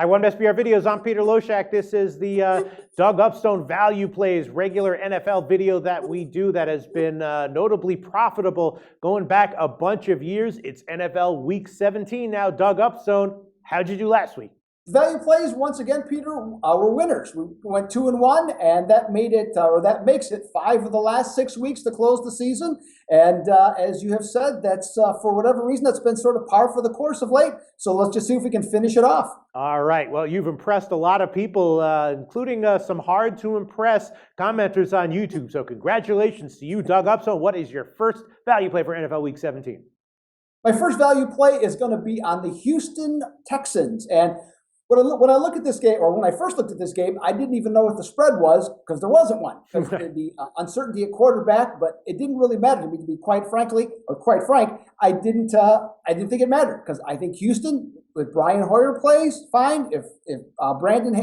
Hi, One SBR Videos. I'm Peter Loshak. This is the Doug Upstone Value Plays regular NFL video that we do that has been notably profitable going back a bunch of years. It's NFL Week 17 now. Doug Upstone, how'd you do last week? Value plays, once again, Peter, were winners. We went 2-1, and that made it, or that makes it 5 of the last 6 weeks to close the season. And as you have said, that's for whatever reason, that's been sort of par for the course of late. So let's just see if we can finish it off. All right. Well, you've impressed a lot of people, including some hard to impress commenters on YouTube. So congratulations to you, Doug Upstone. What is your first value play for NFL Week 17? My first value play is going to be on the Houston Texans. And when I look at this game, or when I first looked at this game, I didn't even know what the spread was because there wasn't one. Because the uncertainty at quarterback, but it didn't really matter to me, to be quite frank. I didn't think it mattered because I think Houston, if Brian Hoyer plays, fine. If Brandon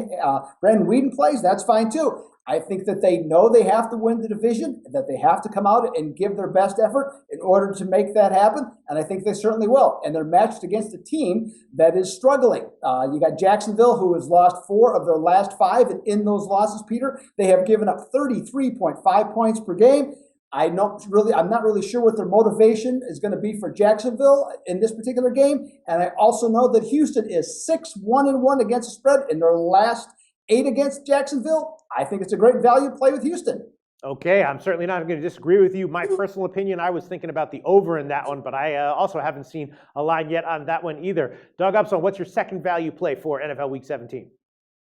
Weeden plays, that's fine too. I think that they know they have to win the division, that they have to come out and give their best effort in order to make that happen, and I think they certainly will. And they're matched against a team that is struggling. You got Jacksonville, who has lost 4 of their last 5, and in those losses, Peter, they have given up 33.5 points per game. I'm not really sure what their motivation is going to be for Jacksonville in this particular game, and I also know that Houston is 6-1-1 against the spread in their last 8 against Jacksonville. I think it's a great value play with Houston. Okay, I'm certainly not going to disagree with you. My personal opinion, I was thinking about the over in that one, but I also haven't seen a line yet on that one either. Doug Upstone, what's your second value play for NFL Week 17?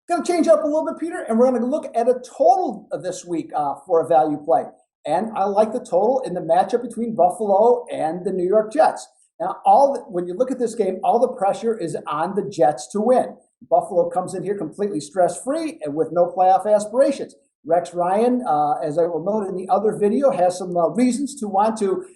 Going to change up a little bit, Peter, and we're going to look at a total this week for a value play. And I like the total in the matchup between Buffalo and the New York Jets. Now, when you look at this game, all the pressure is on the Jets to win. Buffalo comes in here completely stress-free and with no playoff aspirations. Rex Ryan, as I will note in the other video, has some reasons to want to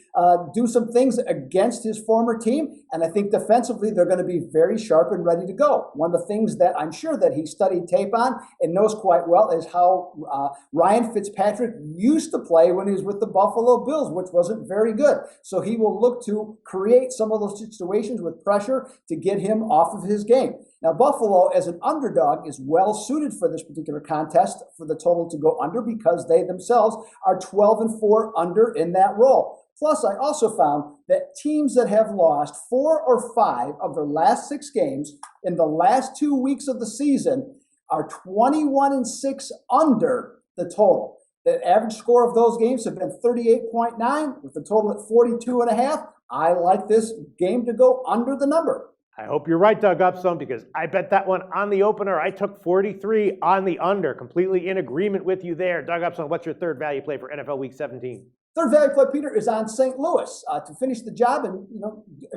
do some things against his former team, and I think defensively they're going to be very sharp and ready to go. One of the things that I'm sure that he studied tape on and knows quite well is how Ryan Fitzpatrick used to play when he was with the Buffalo Bills, which wasn't very good. So he will look to create some of those situations with pressure to get him off of his game. Now, Buffalo, as an underdog, is well suited for this particular contest for the total to go under because they themselves are 12-4 under in that role. Plus, I also found that teams that have lost 4 or 5 of their last 6 games in the last 2 weeks of the season are 21-6 under the total. The average score of those games have been 38.9 with the total at 42.5. I like this game to go under the number. I hope you're right, Doug Upstone, because I bet that one on the opener. I took 43 on the under. Completely in agreement with you there. Doug Upstone, what's your third value play for NFL Week 17? Third value play, Peter, is on St. Louis to finish the job and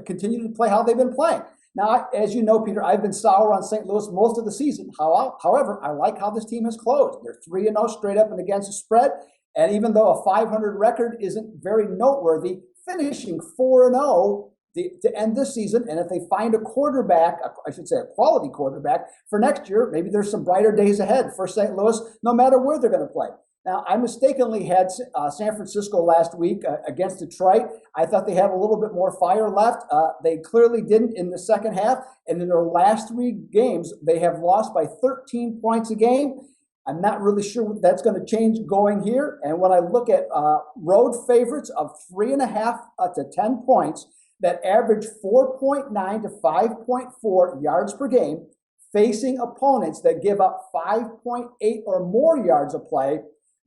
continue to play how they've been playing. Now, as you know, Peter, I've been sour on St. Louis most of the season. However, I like how this team has closed. They're 3-0 straight up and against the spread. And even though a 500 record isn't very noteworthy, finishing 4-0 to end this season, and if they find a quarterback, I should say a quality quarterback, for next year, maybe there's some brighter days ahead for St. Louis, no matter where they're going to play. Now, I mistakenly had San Francisco last week against Detroit. I thought they had a little bit more fire left. They clearly didn't in the second half, and in their last 3 games, they have lost by 13 points a game. I'm not really sure that's going to change going here, and when I look at road favorites of 3.5 to 10 points, that average 4.9 to 5.4 yards per game, facing opponents that give up 5.8 or more yards a play.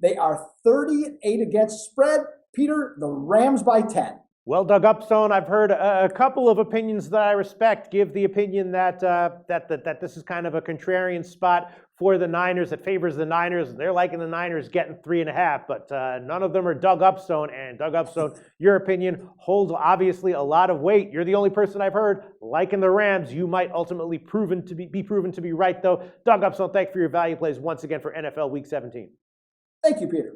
They are 30-8 against spread. Peter, the Rams by 10. Well, Doug Upstone, I've heard a couple of opinions that I respect give the opinion that this is kind of a contrarian spot for the Niners that favors the Niners. They're liking the Niners getting 3.5, but none of them are Doug Upstone. And Doug Upstone, your opinion holds obviously a lot of weight. You're the only person I've heard liking the Rams. You might ultimately be proven to be right, though. Doug Upstone, thanks for your value plays once again for NFL Week 17. Thank you, Peter.